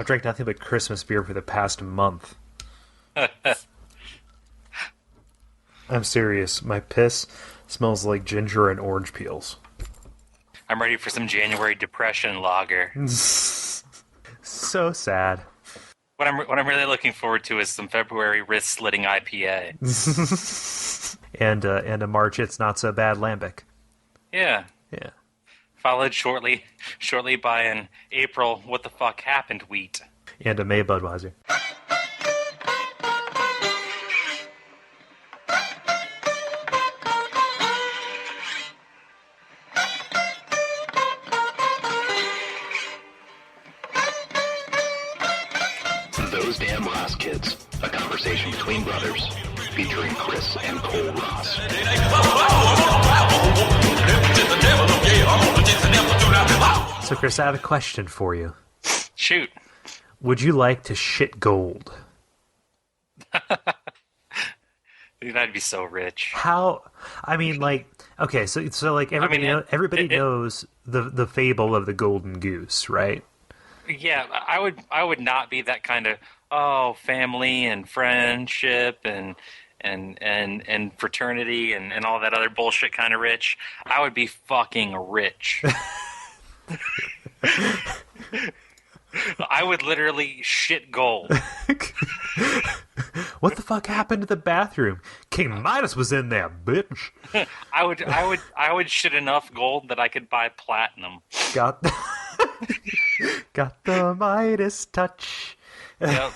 I've drank nothing but Christmas beer for the past month. I'm serious. My piss smells like ginger and orange peels. I'm ready for some January depression lager. So sad. What I'm really looking forward to is some February wrist-slitting IPA. And a March It's Not So Bad lambic. Yeah. Yeah. Followed shortly by an April What the Fuck Happened wheat. And a May Budweiser. Those Damn Ross Kids, a conversation between brothers, featuring Chris and Cole Ross. So, Chris, I have a question for you. Shoot. Would you like to shit gold? Dude, I'd be so rich. How? I mean, like, okay, so like everybody knows the fable of the golden goose, right? Yeah, I would not be that kind of family and friendship and fraternity and all that other bullshit kind of rich. I would be fucking rich. I would literally shit gold. What the fuck happened to the bathroom? King Midas was in there, bitch. I would shit enough gold that I could buy platinum. Got the Midas touch. Yep.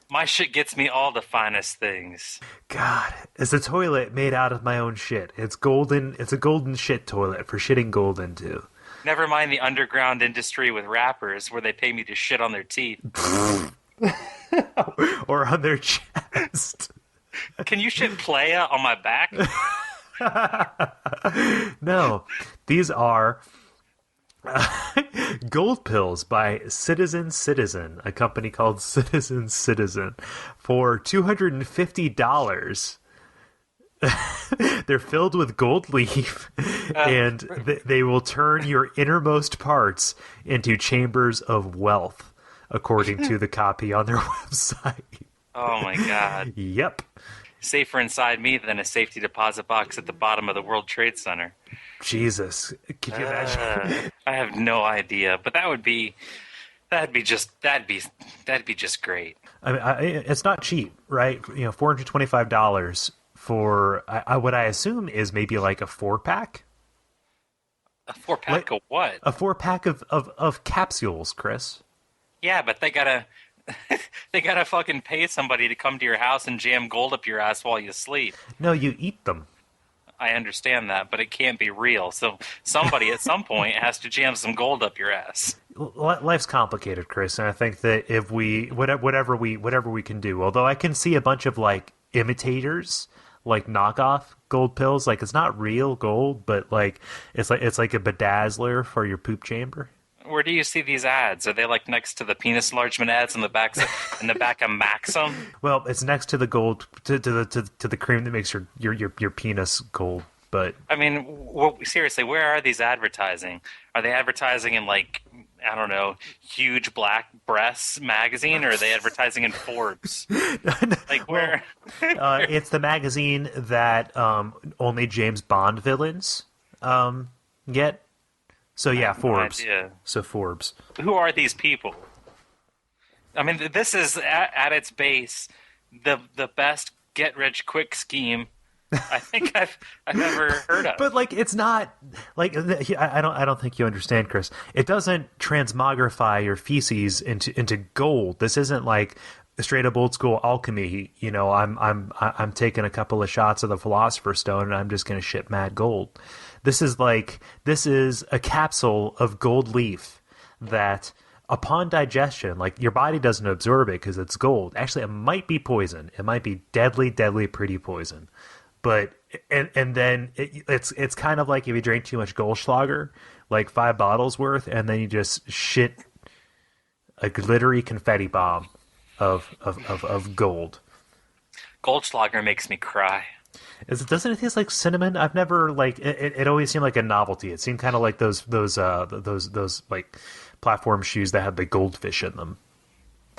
My shit gets me all the finest things. God, it's a toilet made out of my own shit. It's golden. It's a golden shit toilet for shitting gold into. Never mind the underground industry with rappers where they pay me to shit on their teeth. Or on their chest. Can you shit playa on my back? No, these are gold pills by Citizen, a company called Citizen, for $250. They're filled with gold leaf, and they will turn your innermost parts into chambers of wealth, according to the copy on their website. Oh my god. Yep. Safer inside me than a safety deposit box at the bottom of the World Trade Center. Jesus. Could you imagine? I have no idea, but that'd be just great. I mean, it's not cheap, right? $425 for what I assume is maybe like a 4-pack. A 4-pack of what? A 4-pack of capsules, Chris. Yeah, but they gotta fucking pay somebody to come to your house and jam gold up your ass while you sleep. No, you eat them. I understand that, but it can't be real. So somebody at some point has to jam some gold up your ass. Life's complicated, Chris, and I think that if we whatever we can do. Although I can see a bunch of like imitators, like knockoff gold pills. Like it's not real gold, but like it's like a bedazzler for your poop chamber. Where do you see these ads? Are they like next to the penis enlargement ads in the back of Maxim? Well, it's next to the gold to the cream that makes your penis gold. But I mean, seriously, where are these advertising? Are they advertising in like, I don't know, Huge Black Breasts magazine, or are they advertising in Forbes? Like where? It's the magazine that only James Bond villains get. So yeah, Forbes. No. So Forbes. Who are these people? I mean, this is at its base the best get rich quick scheme I think I've ever heard of. But like, it's not like I don't think you understand, Chris. It doesn't transmogrify your feces into gold. This isn't like straight up old school alchemy. I'm taking a couple of shots of the Philosopher's Stone and I'm just going to shit mad gold. This is a capsule of gold leaf that upon digestion, like your body doesn't absorb it because it's gold. Actually, it might be poison. It might be deadly, pretty poison. But and then it's kind of like if you drink too much Goldschlager, like 5 bottles worth, and then you just shit a glittery confetti bomb of gold. Goldschlager makes me cry. Doesn't it taste like cinnamon? I've never it always seemed like a novelty. It seemed kind of like those like platform shoes that have the goldfish in them.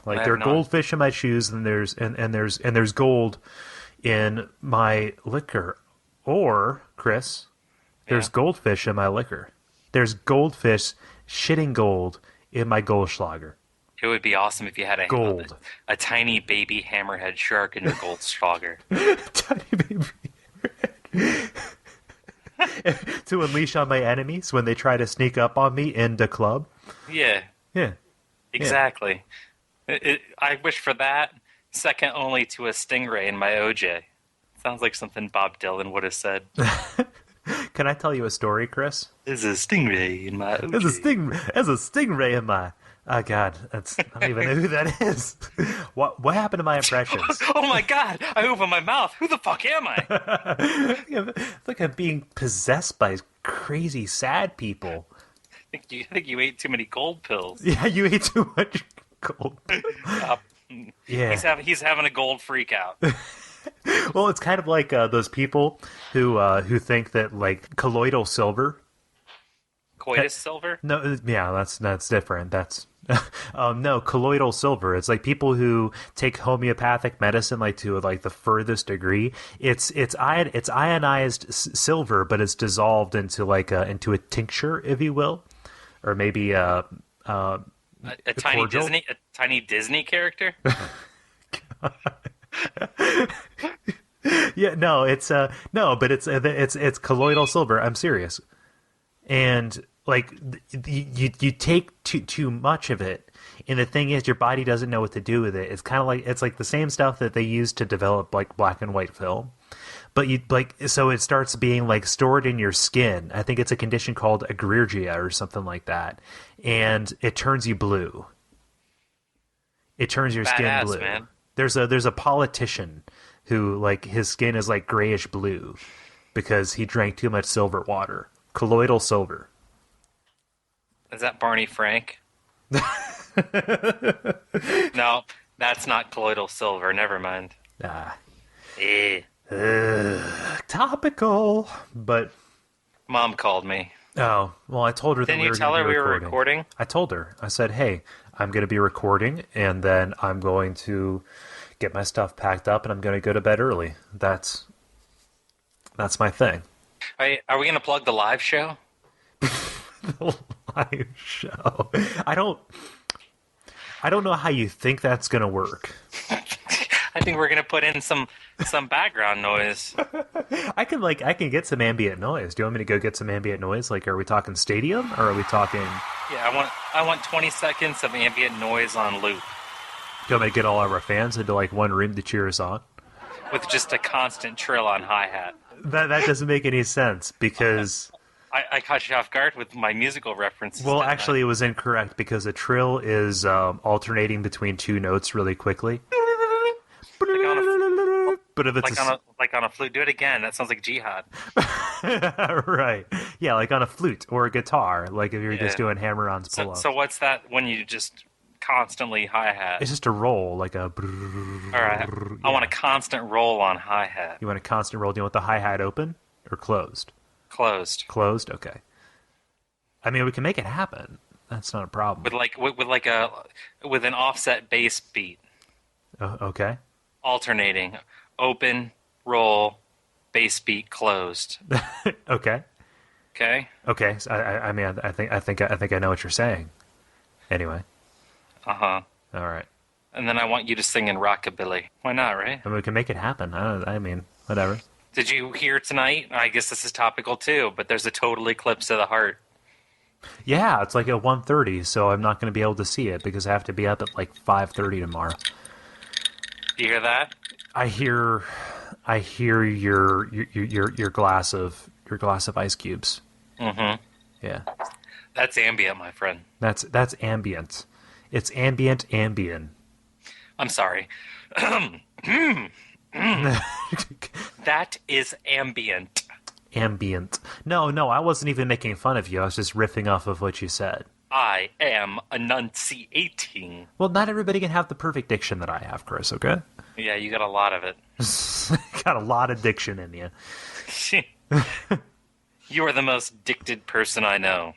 Like, I there are have not. goldfish in my shoes, and there's gold in my liquor. Or, Chris, there's Yeah. goldfish in my liquor. There's goldfish shitting gold in my Goldschlager. It would be awesome if you had Gold. a tiny baby hammerhead shark in your Goldschlager. Tiny baby. To unleash on my enemies when they try to sneak up on me in the club. Yeah, Yeah. exactly. I wish for that, second only to a stingray in my OJ. Sounds like something Bob Dylan would have said. Can I tell you a story, Chris? There's a stingray in my OJ. There's a stingray in my. Oh God, I don't even know who that is. What happened to my impressions? Oh my god! I opened my mouth. Who the fuck am I? It's like I'm being possessed by crazy sad people. I think you ate too many gold pills. Yeah, you ate too much gold. Yeah. He's having a gold freak out. Well, it's kind of like those people who think that like colloidal silver. Coitus silver? No, yeah, that's different. That's no, colloidal silver. It's like people who take homeopathic medicine like to like the furthest degree. It's ionized silver, but it's dissolved into like into a tincture, if you will, or maybe A tiny cordial? Disney character? Yeah, no, it's no, but it's colloidal silver. I'm serious. And like you take too much of it, and the thing is, your body doesn't know what to do with it. It's kind of like it's like the same stuff that they use to develop like black and white film, but you like so it starts being like stored in your skin. I think it's a condition called agrergia or something like that, and it turns you blue. It turns your skin Badass, blue. man. There's a politician who like his skin is like grayish blue because he drank too much silver water. Colloidal silver. Is that Barney Frank? No, that's not colloidal silver. Never mind. Eh. Topical. But Mom called me. oh, well, I told her that Didn't we you were tell gonna her be we were recording? I told her. I said, "Hey, I'm going to be recording, and then I'm going to get my stuff packed up, and I'm going to go to bed early." That's my thing. Are we going to plug the live show? The live show. I don't know how you think that's going to work. I think we're going to put in some background noise. I can get some ambient noise. Do you want me to go get some ambient noise? Like, are we talking stadium or are we talking? Yeah, I want 20 seconds of ambient noise on loop Do you want me to get all of our fans into like one room to cheer us on? with just a constant trill on hi-hat. That doesn't make any sense because I caught you off guard with my musical references. well, didn't I? actually, it was incorrect because a trill is alternating between two notes really quickly. But if it's like on a flute. Do it again. That sounds like jihad. right, yeah, like on a flute or a guitar, like if you're just Yeah. doing hammer-ons pull-ups. So what's that when you just constantly hi-hat? It's just a roll, like a. All right. I want a constant roll on hi-hat. You want a constant roll? Do you want the hi-hat open or closed? Closed. Closed. Okay. I mean, we can make it happen. That's not a problem. With an offset bass beat, Oh, okay. alternating, open, roll, bass beat, closed. Okay. Okay. Okay. So I mean, I think I know what you're saying. Anyway. All All right. And then I want you to sing in rockabilly. Why not, right? I mean, we can make it happen. I mean, whatever. Did you hear tonight? I guess this is topical too, but there's a total eclipse of the heart. Yeah, it's like at 1:30, so I'm not going to be able to see it because I have to be up at like 5:30 tomorrow. Do you hear that? I hear your glass of ice cubes. Mm-hmm. Yeah. That's ambient, my friend. That's ambient. It's ambient Ambien. I'm sorry. That is ambient. Ambient. No, I wasn't even making fun of you. I was just riffing off of what you said. I am enunciating. Well, not everybody can have the perfect diction that I have, Chris, okay? Yeah, you got a lot of it. Got a lot of diction in you. You are the most dicted person I know.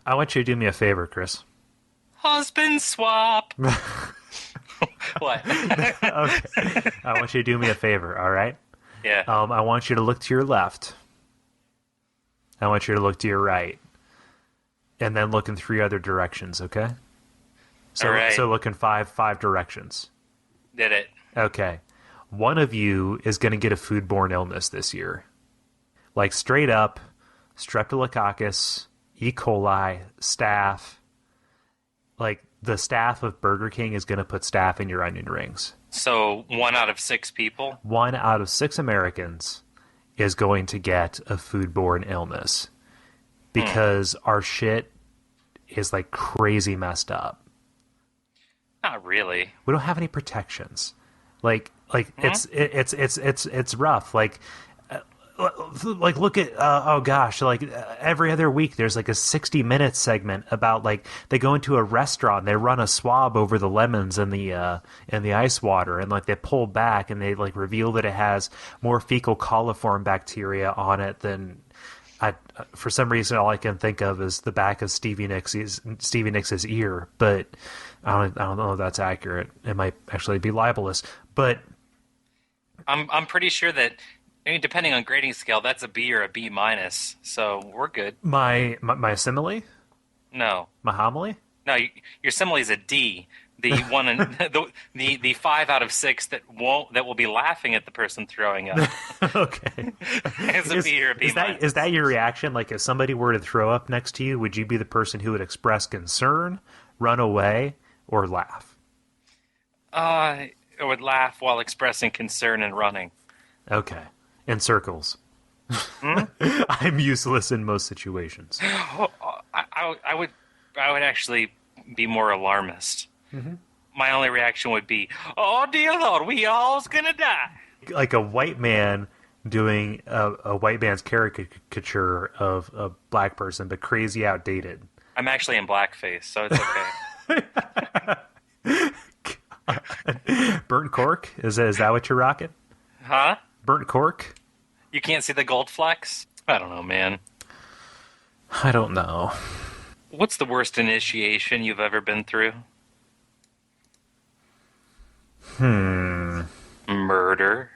I want you to do me a favor, Chris. Husband swap. What? Okay. I want you to do me a favor, all right? Yeah. I want you to look to your left. I want you to look to your right. And then look in 3 other directions, okay? So, All right. so look in five directions. Did it. Okay. One of you is going to get a foodborne illness this year. Like straight up, Streptococcus, E. coli, staph. Like the staff of Burger King is going to put staph in your onion rings. So 1 out of 6 people? 1 out of 6 Americans is going to get a foodborne illness because our shit is like crazy messed up. Not really. We don't have any protections. Like it's rough. Like look at oh gosh, like every other week there's like a 60-minute segment about like they go into a restaurant, they run a swab over the lemons and the ice water, and like they pull back and they like reveal that it has more fecal coliform bacteria on it than for some reason all I can think of is the back of Stevie Nicks' ear, but I don't know if that's accurate. It might actually be libelous, but I'm pretty sure that, I mean, depending on grading scale, that's a B or a B minus, so we're good. my simile, No, my homily. no, your simile is a D. The one in, the 5 out of 6 that will be laughing at the person throwing up. Okay, It's a B or a B minus. is that your reaction? Like if somebody were to throw up next to you, would you be the person who would express concern, run away, or laugh? I would laugh while expressing concern and running. Okay, in circles. I'm useless in most situations. I would actually be more alarmist. Mm-hmm. My only reaction would be, "Oh dear Lord, we all's gonna die." Like a white man doing a white man's caricature of a black person, but crazy outdated. I'm actually in blackface, so it's okay. Burnt cork? Is that what you're rocking? Huh? Burnt cork? You can't see the gold flecks? I don't know, man. I don't know. What's the worst initiation you've ever been through? Murder.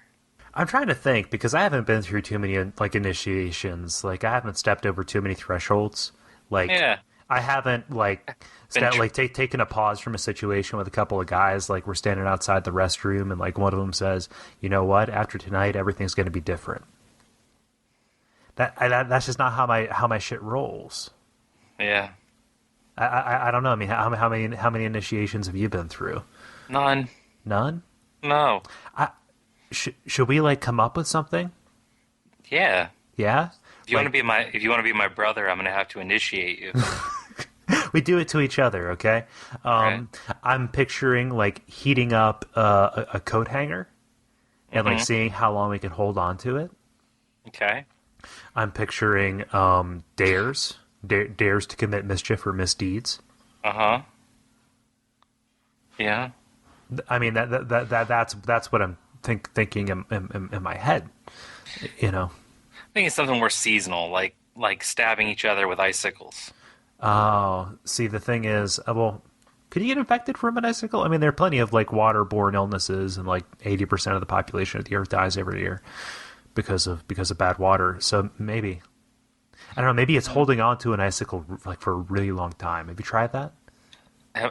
I'm trying to think because I haven't been through too many like initiations. Like I haven't stepped over too many thresholds. Like Yeah. I haven't like taken a pause from a situation with a couple of guys. Like we're standing outside the restroom and like one of them says, "You know what? After tonight, everything's going to be different." That's just not how my shit rolls. Yeah. I don't know. I mean, how many initiations have you been through? None. None. No. Should we like come up with something? Yeah. Yeah. If you want to be my brother, I'm going to have to initiate you. We do it to each other, okay? Right. I'm picturing like heating up a coat hanger and like seeing how long we can hold on to it. Okay. I'm picturing dares to commit mischief or misdeeds. Uh-huh. Yeah. I mean that's what I'm thinking in my head. You know. I think it's something more seasonal, like stabbing each other with icicles. Oh, see, the thing is, well, could you get infected from an icicle? I mean, there are plenty of like waterborne illnesses, and like 80% of the population of the Earth dies every year because of bad water. So maybe, I don't know. Maybe it's holding on to an icicle like for a really long time. Have you tried that?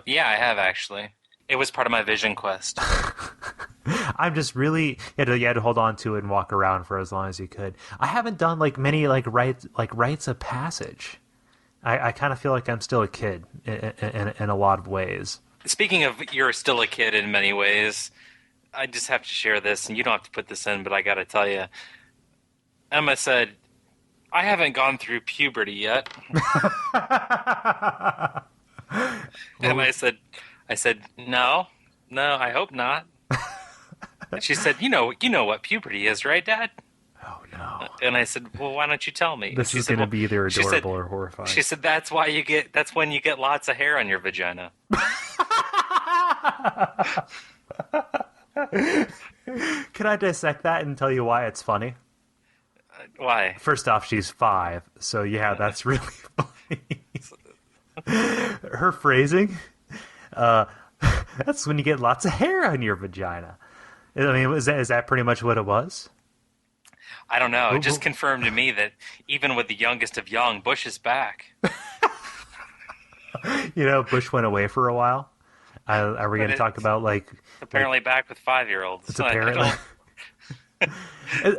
Yeah, I have actually. It was part of my vision quest. I'm just really you had to hold on to it and walk around for as long as you could. I haven't done like many rites of passage. I kind of feel like I'm still a kid in a lot of ways. Speaking of, you're still a kid in many ways. I just have to share this, and you don't have to put this in, but I got to tell you. Emma said, "I haven't gone through puberty yet." And I said, no, I hope not. And she said, you know what puberty is, right, Dad? Oh no! And I said, well, why don't you tell me? This is going to be either adorable or horrifying. She said, that's when you get lots of hair on your vagina. Can I dissect that and tell you why it's funny? Why? First off, she's 5, so yeah, that's really funny. Her phrasing That's when you get lots of hair on your vagina. I mean, is that pretty much what it was? I don't know. It just confirmed to me that even with the youngest of young, Bush is back. Bush went away for a while. Are we going to talk about apparently back with 5-year-olds? It's apparently.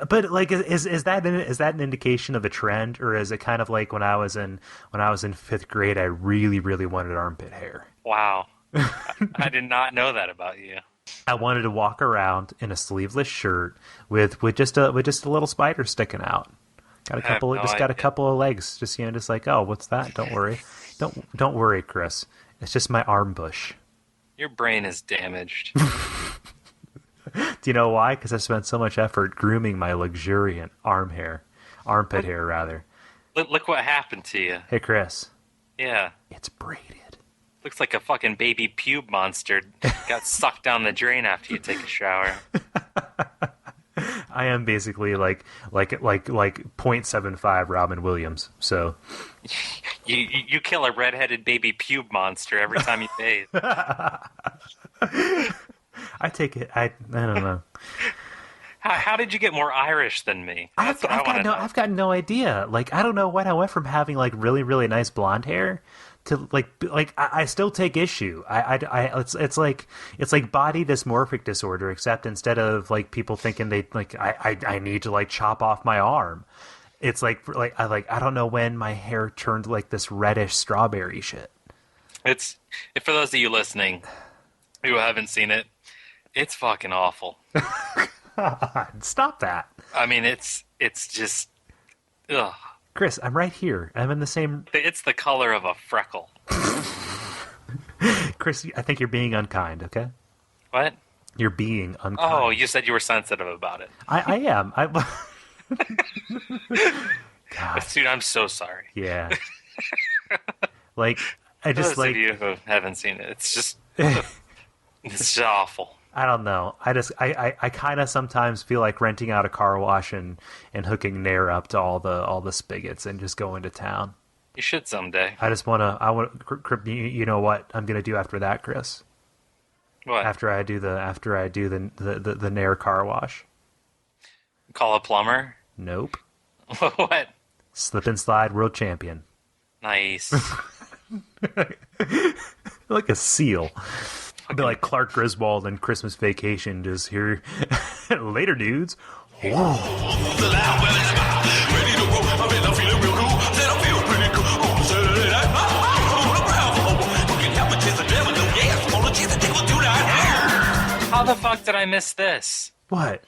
But is that an indication of a trend, or is it kind of like when I was in 5th grade, I really, really wanted armpit hair? Wow, I did not know that about you. I wanted to walk around in a sleeveless shirt with just a little spider sticking out. Got a couple of legs. Just like, oh, what's that? Don't worry, don't worry, Chris. It's just my arm bush. Your brain is damaged. Do you know why? Because I spent so much effort grooming my luxuriant armpit hair rather. Look what happened to you. Hey, Chris. Yeah. It's braided. Looks like a fucking baby pube monster got sucked down the drain after you take a shower. I am basically like 0.75 Robin Williams. So you kill a redheaded baby pube monster every time you bathe. I take it. I don't know. How did you get more Irish than me? I've got no idea. Like, I don't know when I went from having like really, really nice blonde hair to I still take issue. It's like body dysmorphic disorder, except instead of like people thinking I need to like chop off my arm. It's I don't know when my hair turned like this reddish strawberry shit. It's for those of you listening who haven't seen it, it's fucking awful. Stop that. I mean, it's just, ugh. Chris, I'm right here. I'm in the same... It's the color of a freckle. Chris, I think you're being unkind, okay? What? You're being unkind. Oh, you said you were sensitive about it. I am. God. Dude, I'm so sorry. Yeah. I just those of you who haven't seen it, it's just... it's just awful. I don't know. I kind of sometimes feel like renting out a car wash and hooking Nair up to all the spigots and just going to town. You should someday. I want. You know what I'm gonna do after that, Chris? What? After I do the Nair car wash. Call a plumber? Nope. What? Slip and slide world champion. Nice. Like a seal. I'd be like Clark Griswold in Christmas Vacation, just here. Later, dudes. How the fuck did I miss this? What?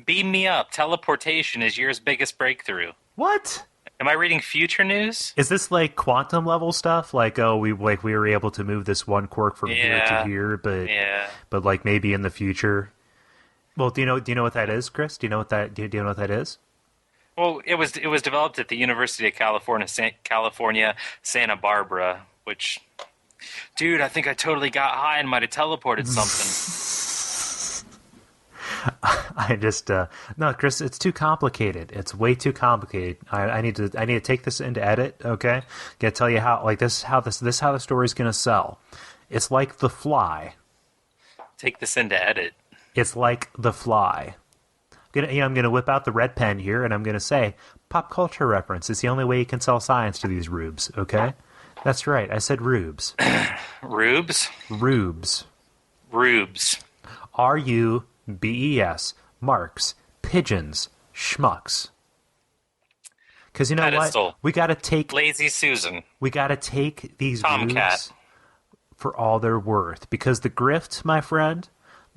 Beam me up. Teleportation is year's biggest breakthrough. What? Am I reading future news? Is this like quantum level stuff? Like, oh, we were able to move this one quark from here to here, but like maybe in the future. Well, do you know what that is, Chris? Do you know what that is? Well, it was developed at the University of California, Santa Barbara, which, dude, I think I totally got high and might have teleported something. I just no, Chris. It's too complicated. It's way too complicated. I need to take this into edit. Okay, gotta tell you how how the story's gonna sell. It's like The Fly. Take this into edit. It's like The Fly. I'm gonna whip out the red pen here, and I'm gonna say pop culture reference. It's the only way you can sell science to these rubes. Okay, that's right. I said rubes. Rubes. Rubes. Rubes. RUBES, marks, pigeons, schmucks. Because you know Pedestal. what? We got to take... Lazy Susan. We got to take these Tomcat. rubes for all they're worth. Because the grift, my friend,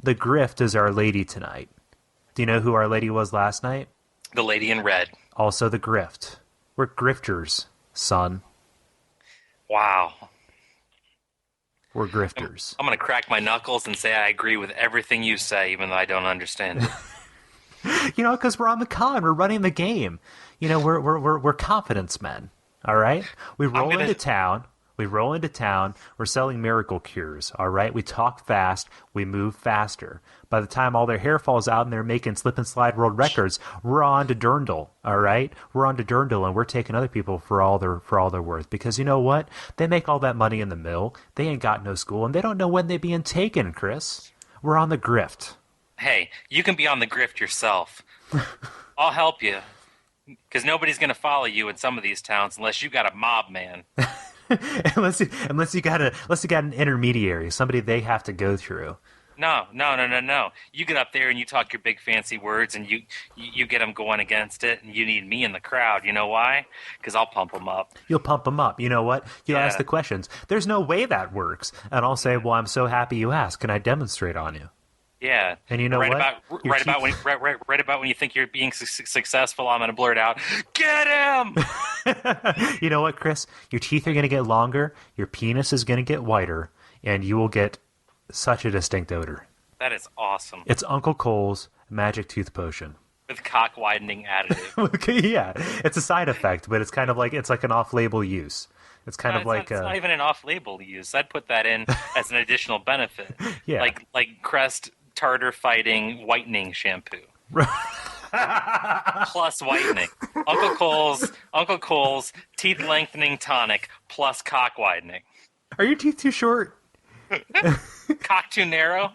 the grift is Our Lady tonight. Do you know who Our Lady was last night? The lady in red. Also the grift. We're grifters, son. Wow. We're grifters. I'm going to crack my knuckles and say I agree with everything you say, even though I don't understand it. Because we're on the con. We're running the game. We're confidence men. All right? We roll into town. We roll into town. We're selling miracle cures, all right? We talk fast. We move faster. By the time all their hair falls out and they're making slip and slide world records, we're on to Durndal, all right? We're on to Durndal, and we're taking other people for all their worth. Because you know what? They make all that money in the mill. They ain't got no school, and they don't know when they're being taken, Chris. We're on the grift. Hey, you can be on the grift yourself. I'll help you. Because nobody's going to follow you in some of these towns unless you got a mob man. unless you got an intermediary, somebody they have to go through. No. You get up there and you talk your big fancy words and you get them going against it, and you need me in the crowd. You know why? Because I'll pump them up. You'll pump them up. You know what? You'll ask the questions. There's no way that works. And I'll say, well, I'm so happy you asked. Can I demonstrate on you? Yeah, and you know what? Right about when you think you're being successful, I'm going to blurt out, "Get him!" You know what, Chris? Your teeth are going to get longer, your penis is going to get whiter, and you will get such a distinct odor. That is awesome. It's Uncle Cole's magic tooth potion with cock widening additive. Yeah, it's a side effect, but it's kind of like an off-label use. It's kind of like it's not even an off-label use. I'd put that in as an additional benefit. Yeah, like Crest tartar fighting whitening shampoo. Plus whitening. Uncle Cole's teeth lengthening tonic plus cock widening. Are your teeth too short? Cock too narrow?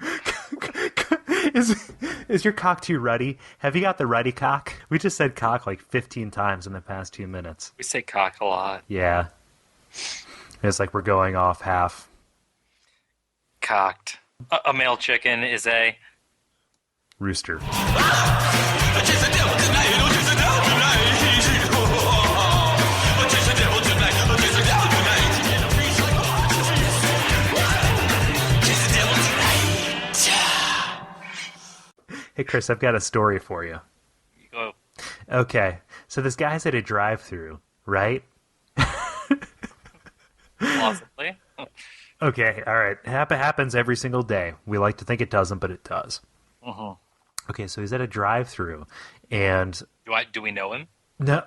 Is your cock too ruddy? Have you got the ruddy cock? We just said cock like 15 times in the past 2 minutes. We say cock a lot. Yeah. It's like we're going off half. Cocked. A male chicken is a rooster. Hey, Chris, I've got a story for you. Oh. Okay, so this guy's at a drive-thru, right? Possibly. Okay, all right. Happens every single day. We like to think it doesn't, but it does. Uh-huh. Okay, so he's at a drive-thru, and do we know him? No,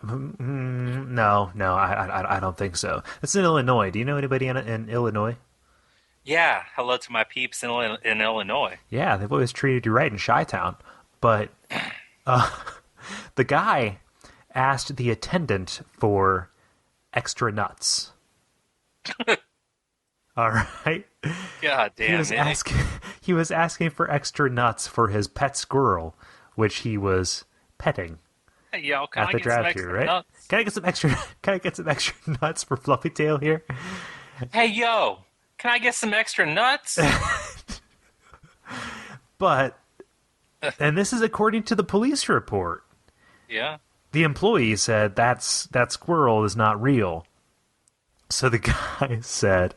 I don't think so. It's in Illinois. Do you know anybody in Illinois? Yeah, hello to my peeps in Illinois. Yeah, they've always treated you right in Chi-Town. But the guy asked the attendant for extra nuts. All right. God damn he was asking for extra nuts for his pet squirrel, which he was petting. Hey, yo, at the drive-thru, right? Nuts? Can I get some extra nuts for Fluffy Tail here? Hey, yo, can I get some extra nuts? But, and this is according to the police report. Yeah. The employee said that squirrel is not real. So the guy said,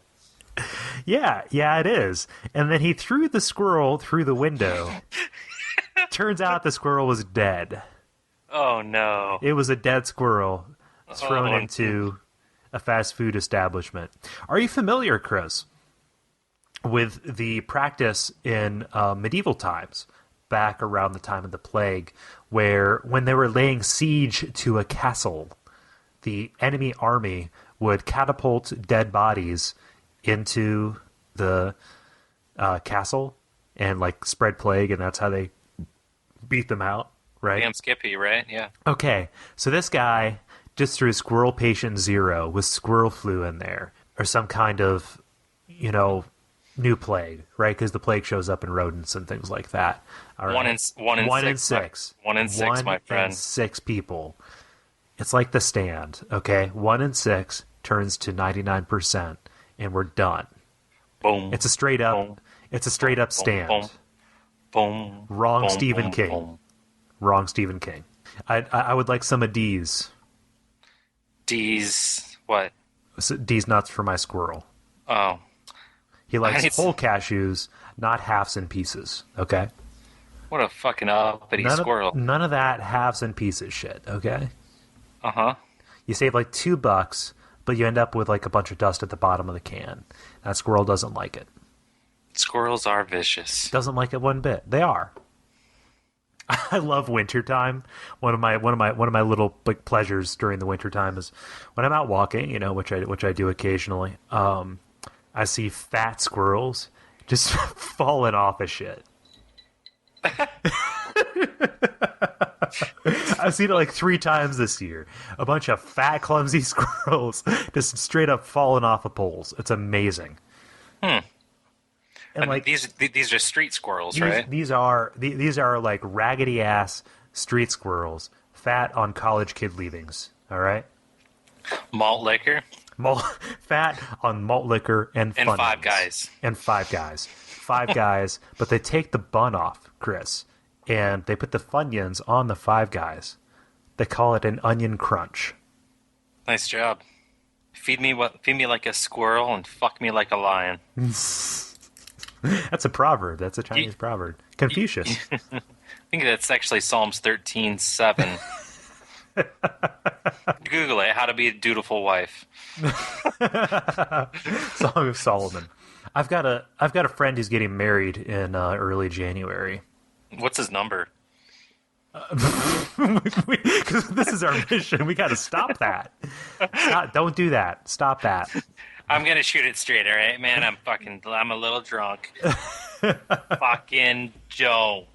yeah, it is. And then he threw the squirrel through the window. Turns out the squirrel was dead. Oh, no. It was a dead squirrel thrown into a fast food establishment. Are you familiar, Chris, with the practice in medieval times, back around the time of the plague, where when they were laying siege to a castle, the enemy army would catapult dead bodies into the castle and like spread plague, and that's how they beat them out, right? Damn Skippy, right? Yeah. Okay, so this guy just threw Squirrel Patient Zero with squirrel flu in there, or some kind of, new plague, right? Because the plague shows up in rodents and things like that. All right. One in six. One in six, my friend. 6 people. It's like The Stand, okay? 1 in 6 turns to 99%, and we're done. Boom. It's a straight up stand. Boom. Boom. Wrong, Boom, Stephen boom, King. boom. Wrong, Stephen King. I would like some of D's. D's what? D's nuts for my squirrel. Oh. He likes whole cashews, not halves and pieces, okay? What a fucking uppity squirrel. None of that halves and pieces shit, okay? Uh-huh. You save like $2, but you end up with like a bunch of dust at the bottom of the can. That squirrel doesn't like it. Squirrels are vicious. Doesn't like it one bit. They are. I love wintertime. One of my little like pleasures during the wintertime is when I'm out walking, which I do occasionally. I see fat squirrels just falling off of shit. I've seen it like 3 times this year. A bunch of fat, clumsy squirrels just straight up falling off of poles. It's amazing. And like these are street squirrels, right? These are like raggedy ass street squirrels, fat on college kid leavings. All right, Malt liquor fat on malt liquor and Five Guys. And Five Guys, but they take the bun off, Chris, and they put the Funyuns on the Five Guys. They call it an onion crunch. Nice job. Feed me like a squirrel and fuck me like a lion. That's a proverb. That's a Chinese proverb. Confucius. I think that's actually Psalms 13:7. Google it. How to be a dutiful wife. Song of Solomon. I've got a friend who's getting married in early January. What's his number? Because this is our mission. We got to stop that. Don't do that. Stop that. I'm gonna shoot it straight, all right, man. I'm a little drunk. Fucking don't.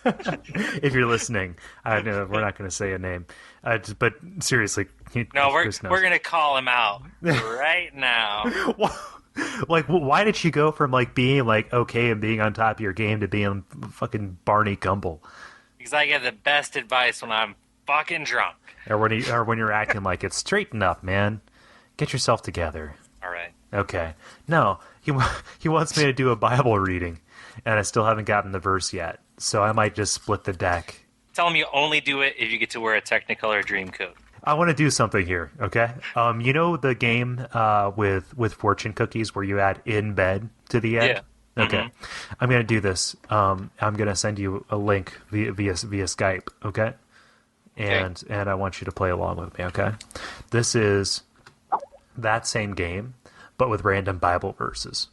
If you're listening, I know we're not going to say a name, but seriously, no, we're gonna call him out right now. Like, why did you go from like being like okay and being on top of your game to being fucking Barney Gumble? Because I get the best advice when I'm fucking drunk. Or when you're acting like it's straighten up, man. Get yourself together. All right. Okay. No, he wants me to do a Bible reading, and I still haven't gotten the verse yet. So I might just split the deck. Tell him you only do it if you get to wear a Technicolor Dreamcoat. I want to do something here, okay? You know the game with fortune cookies where you add in bed to the end? Yeah. Okay. Mm-hmm. I'm going to do this. I'm going to send you a link via Skype, okay? And I want you to play along with me, okay? This is that same game, but with random Bible verses.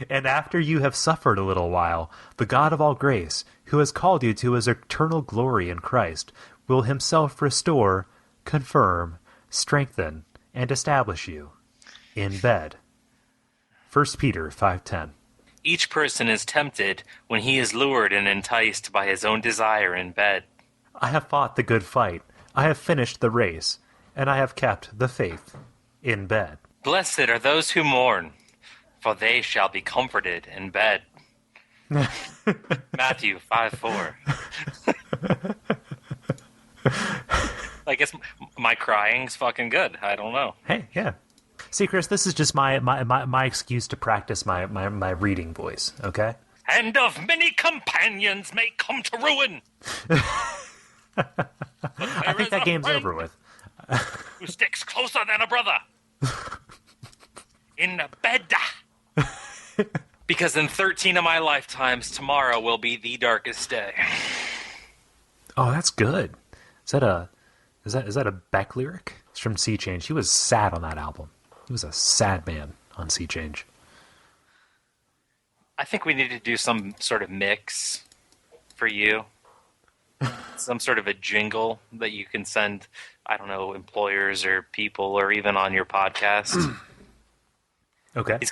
And after you have suffered a little while, the God of all grace, who has called you to his eternal glory in Christ, will himself restore, confirm, strengthen, and establish you in bed. 1 Peter 5:10. Each person is tempted when he is lured and enticed by his own desire in bed. I have fought the good fight. I have finished the race, and I have kept the faith in bed. Blessed are those who mourn, for they shall be comforted in bed. Matthew 5:4. I guess my crying's fucking good. I don't know. Hey, yeah. See, Chris, this is just my excuse to practice my reading voice, okay? And of many companions may come to ruin. I think that game's over with. Who sticks closer than a brother. In bed. Because in 13 of my lifetimes, tomorrow will be the darkest day. Oh, that's good. Is that a Beck lyric? It's from Sea Change. He was sad on that album. He was a sad man on Sea Change. I think we need to do some sort of mix for you. Some sort of a jingle that you can send, I don't know, employers or people or even on your podcast. Okay. He's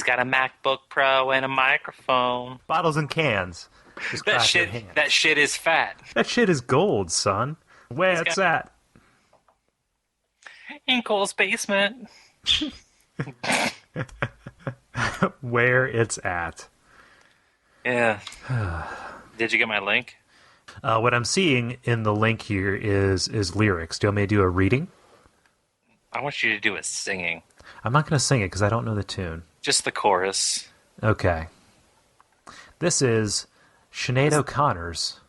got a MacBook Pro and a microphone. Bottles and cans. Just That clap your hands. that shit is fat. That shit is gold, son. Where it's at? In Cole's basement. Where it's at. Yeah. Did you get my link? What I'm seeing in the link here is lyrics. Do you want me to do a reading? I want you to do a singing. I'm not going to sing it because I don't know the tune. Just the chorus. Okay. This is Sinead O'Connor's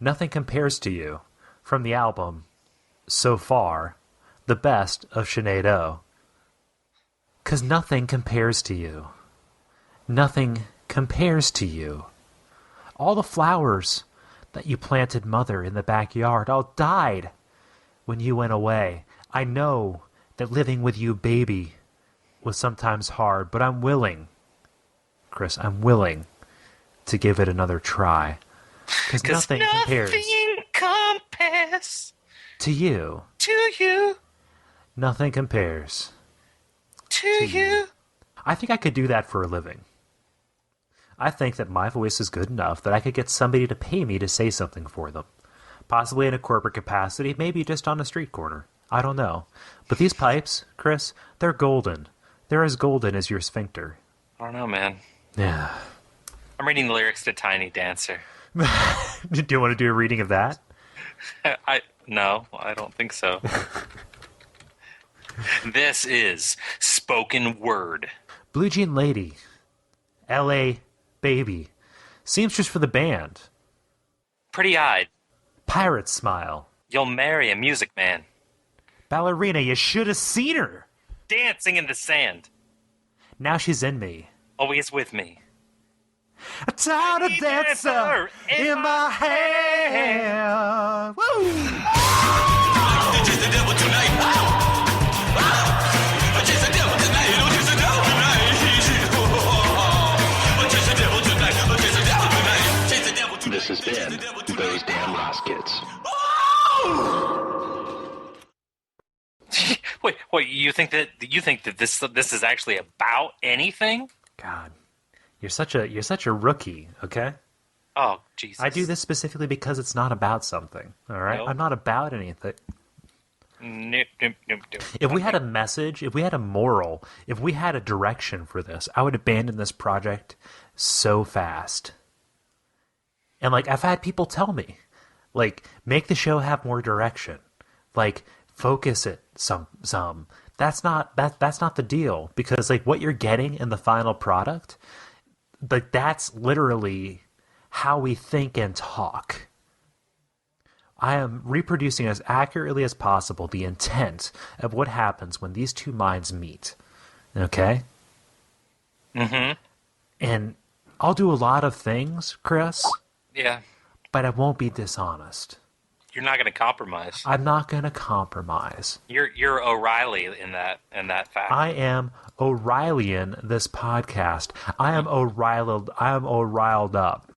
Nothing Compares to You from the album So Far, the best of Sinead O. 'Cause nothing compares to you. Nothing compares to you. All the flowers that you planted, mother, in the backyard all died when you went away. I know that living with you, baby, was sometimes hard, but I'm willing, Chris, I'm willing to give it another try. Because 'Cause nothing compares compares to you. to you, Nothing compares. to you. I think I could do that for a living. I think that my voice is good enough that I could get somebody to pay me to say something for them. Possibly in a corporate capacity, maybe just on a street corner. I don't know. But these pipes, Chris, they're golden. They're as golden as your sphincter. I don't know, man. Yeah. I'm reading the lyrics to Tiny Dancer. Do you want to do a reading of that? No, I don't think so. This is spoken word. Blue Jean Lady. L.A. Baby. Seamstress for the band. Pretty-eyed. Pirate Smile. You'll marry a music man. Ballerina, you should have seen her. Dancing in the sand. Now she's in me. Always with me. A title dancer in my hand. Woo! Chase the devil tonight. Chase the devil tonight. Chase the devil tonight. Chase the devil tonight. Chase the devil tonight. Chase the devil tonight. This has been Those Damn Roskits. Wait, you think that this is actually about anything? God, you're such a rookie. Okay. Oh, Jesus. I do this specifically because it's not about something. All right. Nope. I'm not about anything. Nope. If we had a message, if we had a moral, if we had a direction for this, I would abandon this project so fast. And like, I've had people tell me, like, make the show have more direction, like, focus it some. That's not the deal, because like what you're getting in the final product, like that's literally how we think and talk. I am reproducing as accurately as possible the intent of what happens when these two minds meet. Okay? Mm-hmm. And I'll do a lot of things, Chris, Yeah. but I won't be dishonest. You're not going to compromise. I'm not going to compromise. You're O'Reilly in that fact. I am O'Reillyan this podcast. I am O'Reilly. I am O'Reiled up.